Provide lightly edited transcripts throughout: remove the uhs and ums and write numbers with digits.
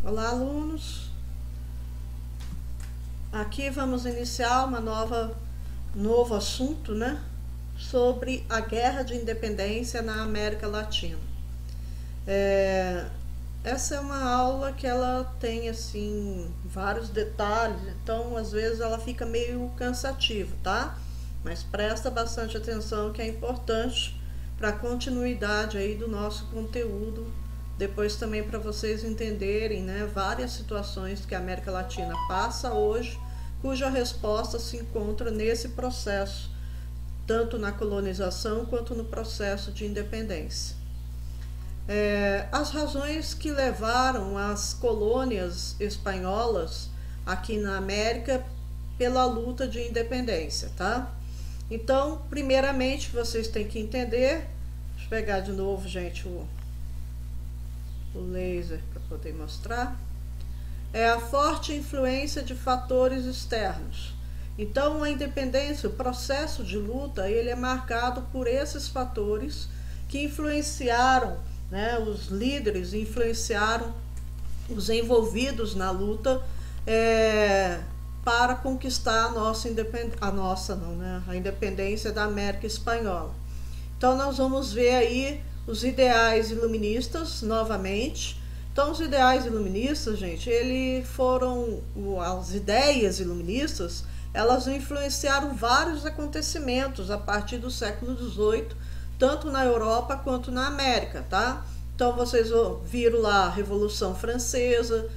Olá, alunos! Aqui vamos iniciar novo assunto, né? Sobre a Guerra de Independência na América Latina. Essa é uma aula que ela tem, assim, vários detalhes, então às vezes ela fica meio cansativa, tá? Mas presta bastante atenção, que é importante para a continuidade aí do nosso conteúdo. Depois também para vocês entenderem, né, várias situações que a América Latina passa hoje, cuja resposta se encontra nesse processo, tanto na colonização quanto no processo de independência. As razões que levaram as colônias espanholas aqui na América pela luta de independência, tá? Então, primeiramente, vocês têm que entender, deixa eu pegar de novo, gente, o laser para poder mostrar, é a forte influência de fatores externos. Então, a independência, o processo de luta, ele é marcado por esses fatores que influenciaram, né, os líderes, influenciaram os envolvidos na luta para conquistar a independência da América Espanhola. Então, nós vamos ver aí os ideais iluministas novamente. Então, os ideais iluministas, gente, as ideias iluministas, elas influenciaram vários acontecimentos a partir do século XVIII, tanto na Europa quanto na América, tá? Então, vocês viram lá a Revolução Francesa,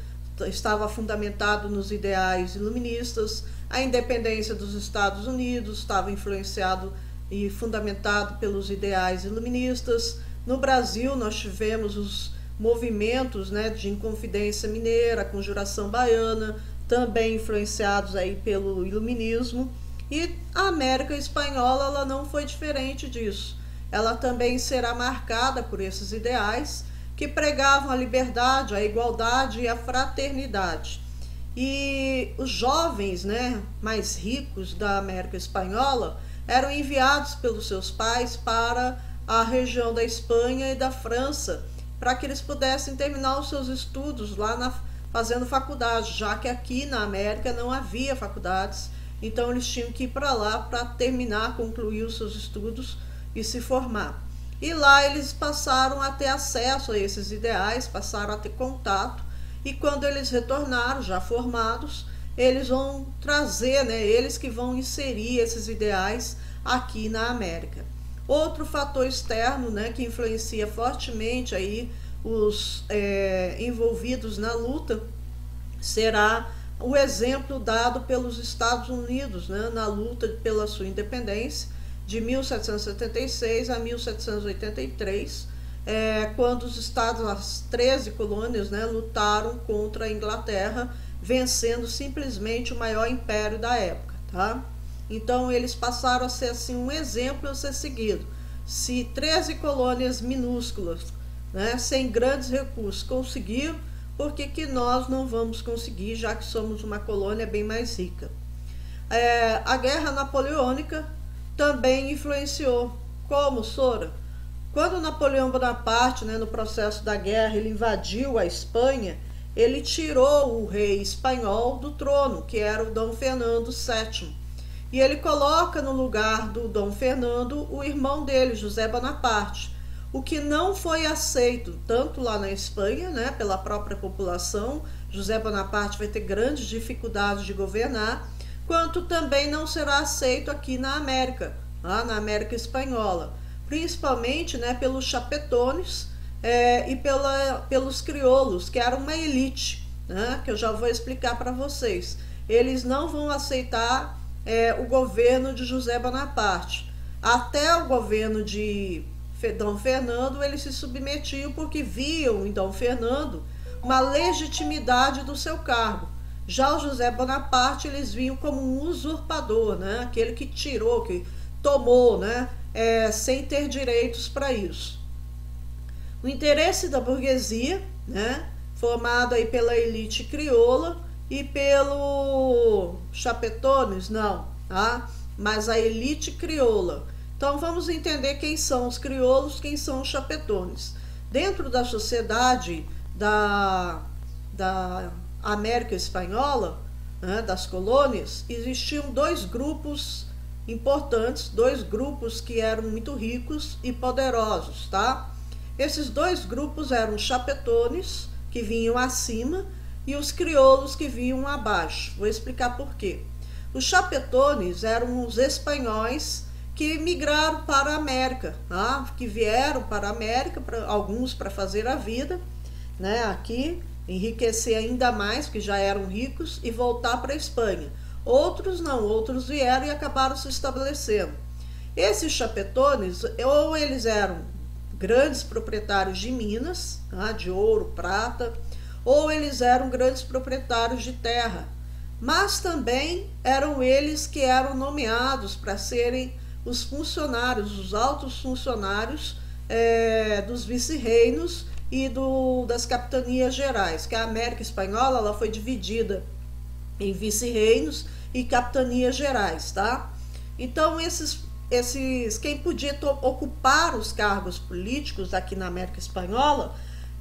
estava fundamentado nos ideais iluministas. A independência dos Estados Unidos estava influenciado e fundamentado pelos ideais iluministas. No Brasil, nós tivemos os movimentos, né, de Inconfidência Mineira, a Conjuração Baiana, também influenciados aí pelo iluminismo. E a América Espanhola, ela não foi diferente disso. Ela também será marcada por esses ideais que pregavam a liberdade, a igualdade e a fraternidade. E os jovens, né, mais ricos da América Espanhola eram enviados pelos seus pais para a região da Espanha e da França, para que eles pudessem terminar os seus estudos lá fazendo faculdade, já que aqui na América não havia faculdades, então eles tinham que ir para lá para concluir os seus estudos e se formar. E lá eles passaram a ter acesso a esses ideais, passaram a ter contato, e quando eles retornaram, já formados, eles vão trazer, né, eles que vão inserir esses ideais aqui na América. Outro fator externo, né, que influencia fortemente aí os envolvidos na luta será o exemplo dado pelos Estados Unidos, né, na luta pela sua independência de 1776 a 1783, quando os estados, as 13 colônias, né, lutaram contra a Inglaterra, vencendo simplesmente o maior império da época, tá? Então, eles passaram a ser assim, um exemplo a ser seguido. Se 13 colônias minúsculas, né, sem grandes recursos, conseguiram, por que nós não vamos conseguir, já que somos uma colônia bem mais rica? A Guerra Napoleônica também influenciou. Como, Sora? Quando Napoleão Bonaparte, né, no processo da guerra, ele invadiu a Espanha, ele tirou o rei espanhol do trono, que era o Dom Fernando VII. E ele coloca no lugar do Dom Fernando o irmão dele, José Bonaparte, o que não foi aceito tanto lá na Espanha, né, pela própria população. José Bonaparte vai ter grandes dificuldades de governar, quanto também não será aceito aqui na América, lá na América Espanhola, principalmente, né, pelos chapetones e pelos crioulos, que eram uma elite, né, que eu já vou explicar para vocês. Eles não vão aceitar o governo de José Bonaparte. Até o governo de Dom Fernando, eles se submetiam porque viam em Dom Fernando uma legitimidade do seu cargo. Já o José Bonaparte, eles viam como um usurpador, né? Aquele que tirou, que tomou, né? Sem ter direitos para isso. O interesse da burguesia, né, formado aí pela elite crioula, e pelo chapetones, não, tá? Mas a elite crioula. Então vamos entender quem são os crioulos, quem são os chapetones. Dentro da sociedade da América Espanhola, né, das colônias, existiam dois grupos importantes, dois grupos que eram muito ricos e poderosos, tá? Esses dois grupos eram os chapetones, que vinham acima, e os crioulos, que vinham abaixo. Vou explicar por quê. Os chapetones eram os espanhóis que migraram para a América, tá? Que vieram para a América, alguns para fazer a vida, né, aqui, enriquecer ainda mais, porque já eram ricos, e voltar para a Espanha. Outros não, outros vieram e acabaram se estabelecendo. Esses chapetones, ou eles eram grandes proprietários de minas, tá, de ouro, prata, ou eles eram grandes proprietários de terra, mas também eram eles que eram nomeados para serem os funcionários, os altos funcionários dos vice-reinos e das capitanias gerais, que a América Espanhola ela foi dividida em vice-reinos e capitanias gerais, tá? Então quem podia ocupar os cargos políticos aqui na América Espanhola,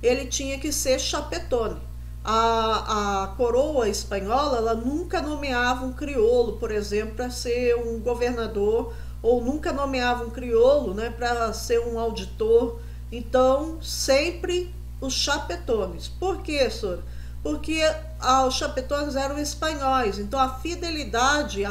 ele tinha que ser chapetone. A coroa espanhola ela nunca nomeava um crioulo, por exemplo, para ser um governador, ou nunca nomeava um crioulo, né, para ser um auditor. Então, sempre os chapetones. Por quê, senhor? Porque os chapetones eram espanhóis, então a fidelidade,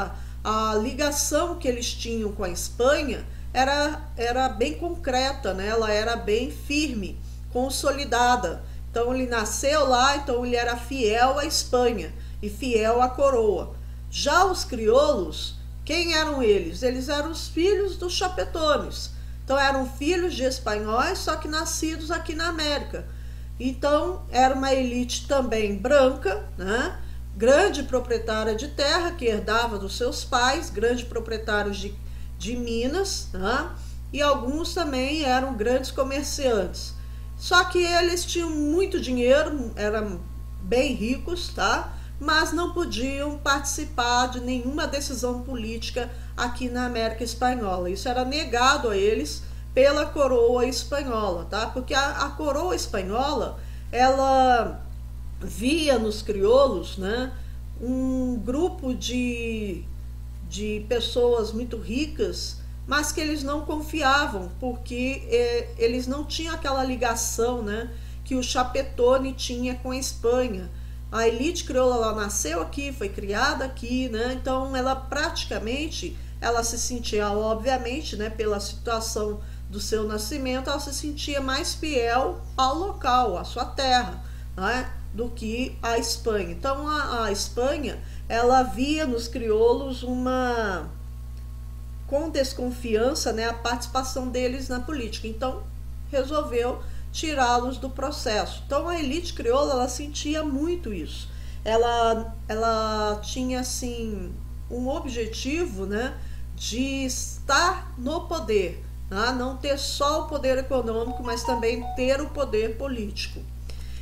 a ligação que eles tinham com a Espanha era bem concreta, né? Ela era bem firme, consolidada. Então ele nasceu lá, então ele era fiel à Espanha e fiel à coroa. Já os crioulos, quem eram eles? Eles eram os filhos dos chapetones. Então eram filhos de espanhóis, só que nascidos aqui na América. Então era uma elite também branca, né? Grande proprietária de terra, que herdava dos seus pais, grandes proprietários de minas, né? E alguns também eram grandes comerciantes. Só que eles tinham muito dinheiro, eram bem ricos, tá? Mas não podiam participar de nenhuma decisão política aqui na América Espanhola. Isso era negado a eles pela coroa espanhola, tá? Porque a coroa espanhola, ela via nos crioulos, né, um grupo de pessoas muito ricas, mas que eles não confiavam, porque eles não tinham aquela ligação, né, que o chapetone tinha com a Espanha. A elite crioula ela nasceu aqui, foi criada aqui, né, então ela praticamente, ela se sentia, obviamente, né, pela situação do seu nascimento, ela se sentia mais fiel ao local, à sua terra, né, do que a Espanha. Então a Espanha, ela via nos crioulos com desconfiança, né, a participação deles na política. Então resolveu tirá-los do processo. Então a elite crioula ela sentia muito isso. Ela tinha assim um objetivo, né, de estar no poder, tá? Não ter só o poder econômico, mas também ter o poder político.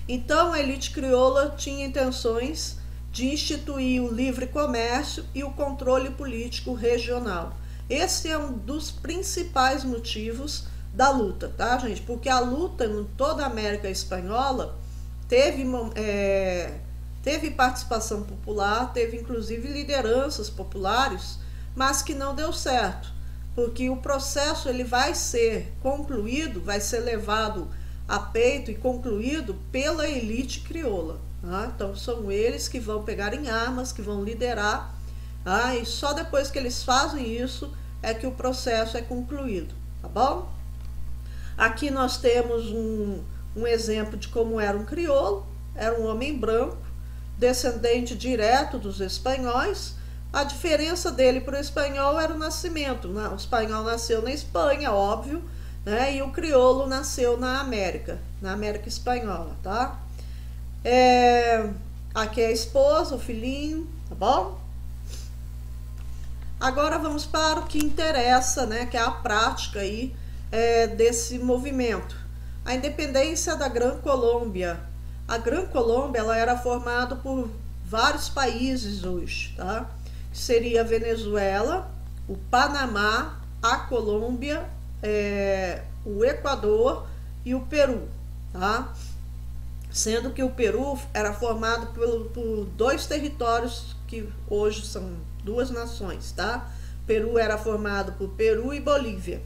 Então a elite crioula tinha intenções de instituir o livre comércio e o controle político regional. Esse é um dos principais motivos da luta, tá, gente? Porque a luta em toda a América Espanhola teve participação popular, teve inclusive lideranças populares, mas que não deu certo, porque o processo ele vai ser concluído, vai ser levado a peito e concluído pela elite crioula, tá? Então são eles que vão pegar em armas, que vão liderar, tá? E só depois que eles fazem isso é que o processo é concluído, tá bom? Aqui nós temos um exemplo de como era um crioulo. Era um homem branco, descendente direto dos espanhóis. A diferença dele para o espanhol era o nascimento, né? O espanhol nasceu na Espanha, óbvio, né? E o crioulo nasceu na América Espanhola, tá? Aqui é a esposa, o filhinho, tá bom? Agora vamos para o que interessa, né? Que é a prática aí desse movimento. A independência da Gran Colômbia. A Gran Colômbia ela era formada por vários países hoje, tá? Que seria a Venezuela, o Panamá, a Colômbia, o Equador e o Peru, tá? sendo que o Peru era formado por dois territórios que hoje são duas nações, tá? O Peru era formado por Peru e Bolívia.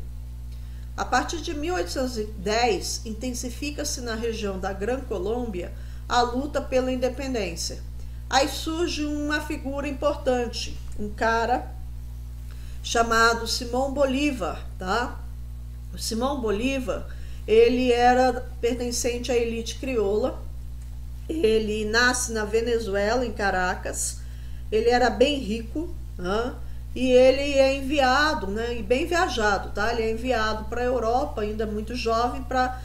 A partir de 1810, intensifica-se na região da Gran Colômbia a luta pela independência. Aí surge uma figura importante, um cara chamado Simão Bolívar, tá? O Simão Bolívar, ele era pertencente à elite crioula, ele nasce na Venezuela, em Caracas, ele era bem rico, né? E ele é enviado, né, e bem viajado, tá? Ele é enviado para a Europa, ainda muito jovem, para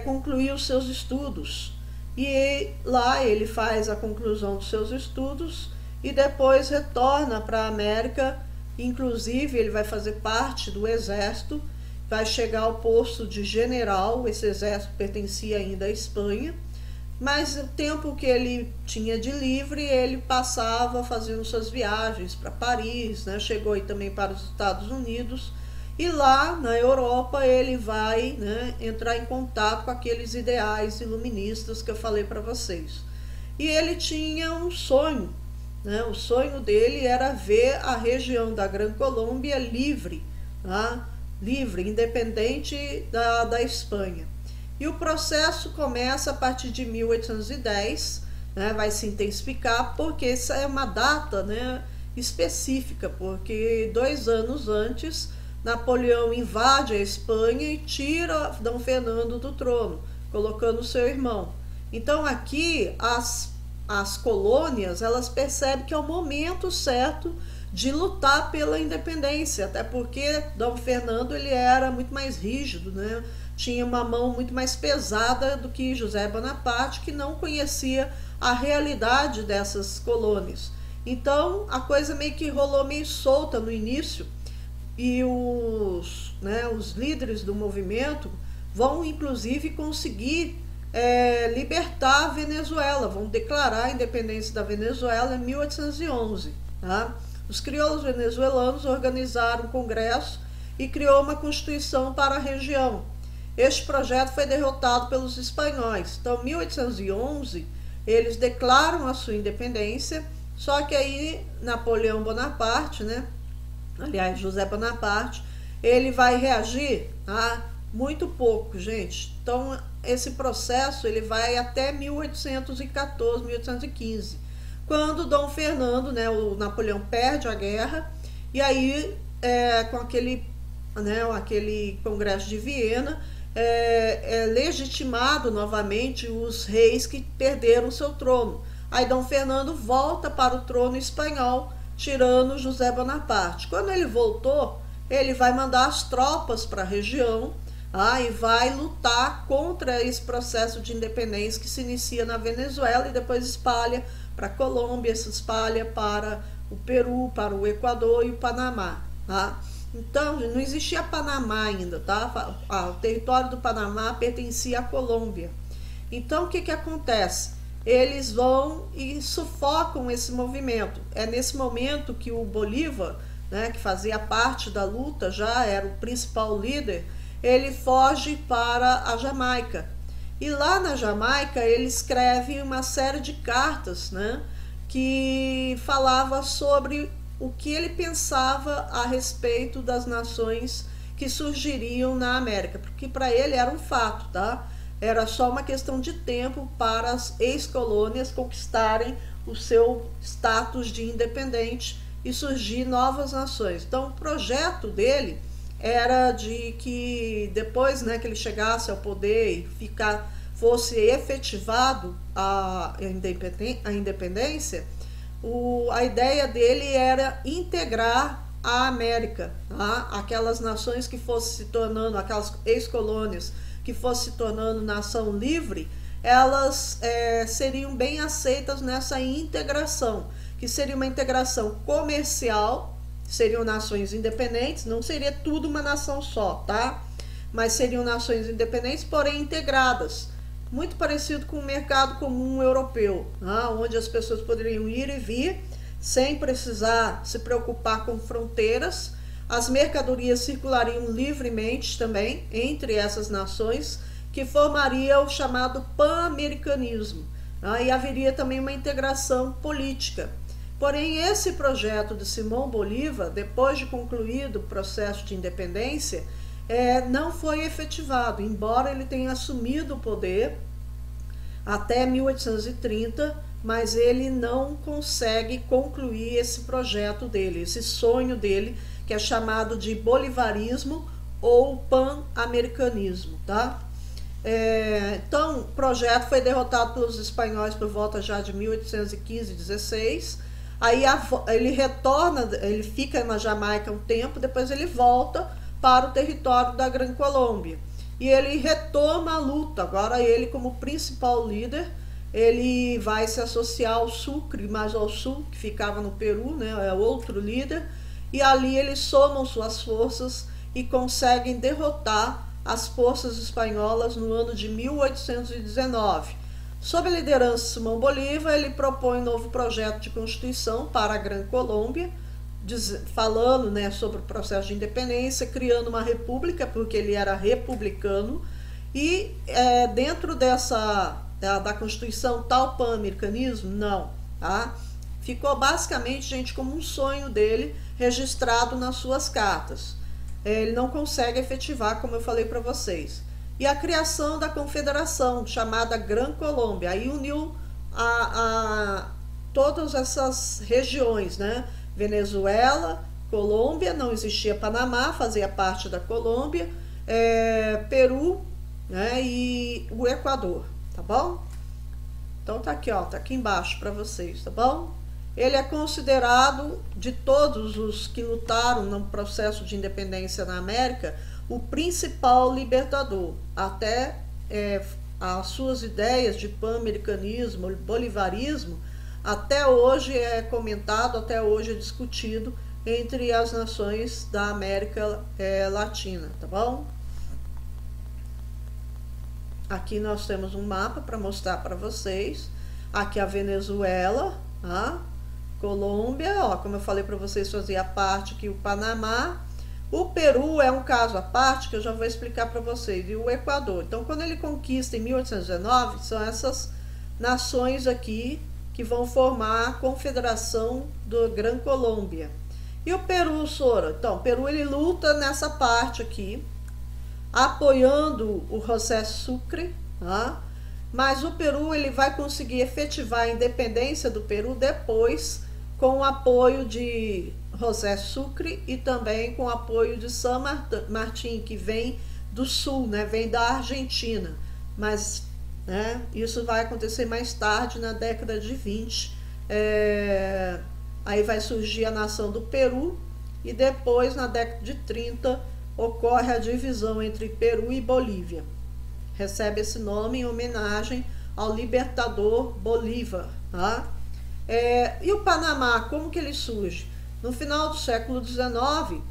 concluir os seus estudos. E lá ele faz a conclusão dos seus estudos e depois retorna para a América. Inclusive, ele vai fazer parte do exército, vai chegar ao posto de general. Esse exército pertencia ainda à Espanha, mas o tempo que ele tinha de livre, ele passava fazendo suas viagens para Paris, né? Chegou aí também para os Estados Unidos, e lá na Europa ele vai, né, entrar em contato com aqueles ideais iluministas que eu falei para vocês. E ele tinha um sonho, né? O sonho dele era ver a região da Gran Colômbia livre, tá? Livre, independente da Espanha. E o processo começa a partir de 1810, né, vai se intensificar, porque essa é uma data, né, específica, porque 2 anos antes, Napoleão invade a Espanha e tira Dom Fernando do trono, colocando seu irmão. Então aqui as colônias, elas percebem que é o momento certo de lutar pela independência, até porque Dom Fernando ele era muito mais rígido, né? Tinha uma mão muito mais pesada do que José Bonaparte, que não conhecia a realidade dessas colônias. Então a coisa meio que rolou meio solta no início, e os líderes do movimento vão inclusive conseguir libertar a Venezuela, vão declarar a independência da Venezuela em 1811. Tá? Os crioulos venezuelanos organizaram um congresso e criou uma constituição para a região. Este projeto foi derrotado pelos espanhóis. Então, em 1811, eles declaram a sua independência, só que aí Napoleão Bonaparte, né? Aliás, José Bonaparte, ele vai reagir muito pouco, gente. Então, esse processo ele vai até 1814, 1815, quando Dom Fernando, né, o Napoleão perde a guerra, e aí, com aquele Congresso de Viena, legitimado novamente os reis que perderam seu trono. Aí Dom Fernando volta para o trono espanhol, tirando José Bonaparte. Quando ele voltou, ele vai mandar as tropas para a região, e vai lutar contra esse processo de independência que se inicia na Venezuela e depois espalha para a Colômbia, se espalha para o Peru, para o Equador e o Panamá. Tá? Então, não existia Panamá ainda, tá? O território do Panamá pertencia à Colômbia. Então, o que acontece? Eles vão e sufocam esse movimento. É nesse momento que o Bolívar, né, que fazia parte da luta, já era o principal líder, ele foge para a Jamaica. E lá na Jamaica ele escreve uma série de cartas, né, que falava sobre o que ele pensava a respeito das nações que surgiriam na América, porque para ele era um fato, tá? Era só uma questão de tempo para as ex-colônias conquistarem o seu status de independente e surgir novas nações. Então o projeto dele era de que depois, né, que ele chegasse ao poder e fosse efetivado a independência, a ideia dele era integrar a América, tá? Aquelas nações que fossem se tornando, aquelas ex-colônias que fossem se tornando nação livre, elas seriam bem aceitas nessa integração, que seria uma integração comercial, seriam nações independentes, não seria tudo uma nação só, tá? Mas seriam nações independentes, porém integradas, muito parecido com o mercado comum europeu, tá? Onde as pessoas poderiam ir e vir sem precisar se preocupar com fronteiras. As mercadorias circulariam livremente também entre essas nações que formaria o chamado pan-americanismo, né? E haveria também uma integração política. Porém, esse projeto de Simão Bolívar, depois de concluído o processo de independência, não foi efetivado, embora ele tenha assumido o poder até 1830, mas ele não consegue concluir esse projeto dele, esse sonho dele, que é chamado de bolivarismo ou pan-americanismo, tá? Então, o projeto foi derrotado pelos espanhóis por volta já de 1815, 16. Aí ele retorna, ele fica na Jamaica um tempo, depois ele volta para o território da Gran Colômbia. E ele retoma a luta, agora ele como principal líder, ele vai se associar ao Sucre, mais ao sul, que ficava no Peru, né, é outro líder, e ali eles somam suas forças e conseguem derrotar as forças espanholas no ano de 1819. Sob a liderança de Simão Bolívar, ele propõe um novo projeto de constituição para a Gran Colômbia, falando, né, sobre o processo de independência, criando uma república, porque ele era republicano, e dentro da Constituição tal pan-americanismo? Não, tá? Ficou basicamente, gente, como um sonho dele registrado nas suas cartas. Ele não consegue efetivar, como eu falei para vocês. E a criação da confederação, chamada Gran Colômbia, aí uniu todas essas regiões, né? Venezuela, Colômbia, não existia Panamá, fazia parte da Colômbia, Peru, né, e o Equador, tá bom? Então tá aqui, ó, tá aqui embaixo para vocês, tá bom? Ele é considerado, de todos os que lutaram no processo de independência na América, o principal libertador. Até as suas ideias de pan-americanismo, bolivarismo, até hoje é comentado, até hoje é discutido entre as nações da América Latina, tá bom? Aqui nós temos um mapa para mostrar para vocês. Aqui a Venezuela, tá? Colômbia, ó, como eu falei para vocês, fazia parte aqui o Panamá. O Peru é um caso à parte que eu já vou explicar para vocês. E o Equador. Então, quando ele conquista em 1819, são essas nações aqui que vão formar a Confederação do Gran Colômbia. E o Peru, Sora? Então, o Peru ele luta nessa parte aqui, apoiando o José Sucre, tá? Mas o Peru ele vai conseguir efetivar a independência do Peru depois, com o apoio de José Sucre e também com o apoio de San Martín, que vem do sul, né? Vem da Argentina, mas né, isso vai acontecer mais tarde, na década de 20. Aí vai surgir a nação do Peru e depois, na década de 30, ocorre a divisão entre Peru e Bolívia. Recebe esse nome em homenagem ao libertador Bolívar, tá? E o Panamá, como que ele surge? No final do século XIX,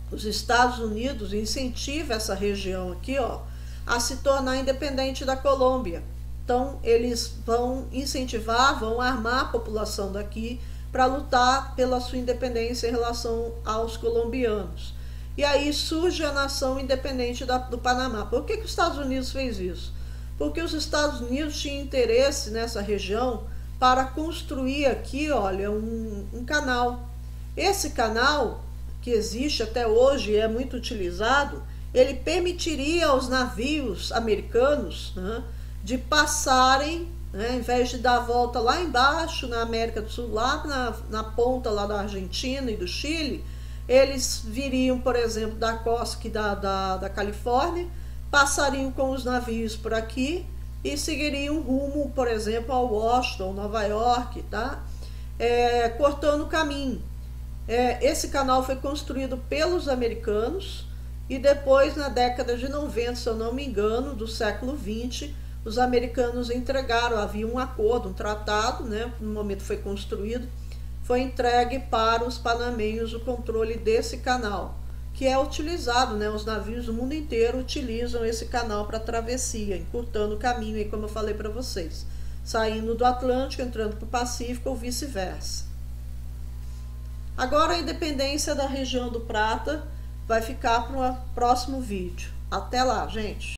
os Estados Unidos incentivam essa região aqui, ó, a se tornar independente da Colômbia. Então, eles vão incentivar, vão armar a população daqui para lutar pela sua independência em relação aos colombianos. E aí surge a nação independente do Panamá. Por que os Estados Unidos fez isso? Porque os Estados Unidos tinham interesse nessa região para construir aqui, olha, um canal. Esse canal, que existe até hoje e é muito utilizado, ele permitiria aos navios americanos, né, de passarem, né, em vez de dar a volta lá embaixo na América do Sul, lá na ponta lá da Argentina e do Chile, eles viriam, por exemplo, da costa aqui da Califórnia, passariam com os navios por aqui e seguiriam rumo, por exemplo, a Washington, Nova York, tá? Cortando o caminho. Esse canal foi construído pelos americanos e depois, na década de 90, se eu não me engano, do século 20, os americanos entregaram, havia um acordo, um tratado, né? No momento foi construído, foi entregue para os panamenhos o controle desse canal, que é utilizado, né? Os navios do mundo inteiro utilizam esse canal para travessia, encurtando o caminho, aí, como eu falei para vocês, saindo do Atlântico, entrando para o Pacífico ou vice-versa. Agora a independência da região do Prata vai ficar para o próximo vídeo. Até lá, gente!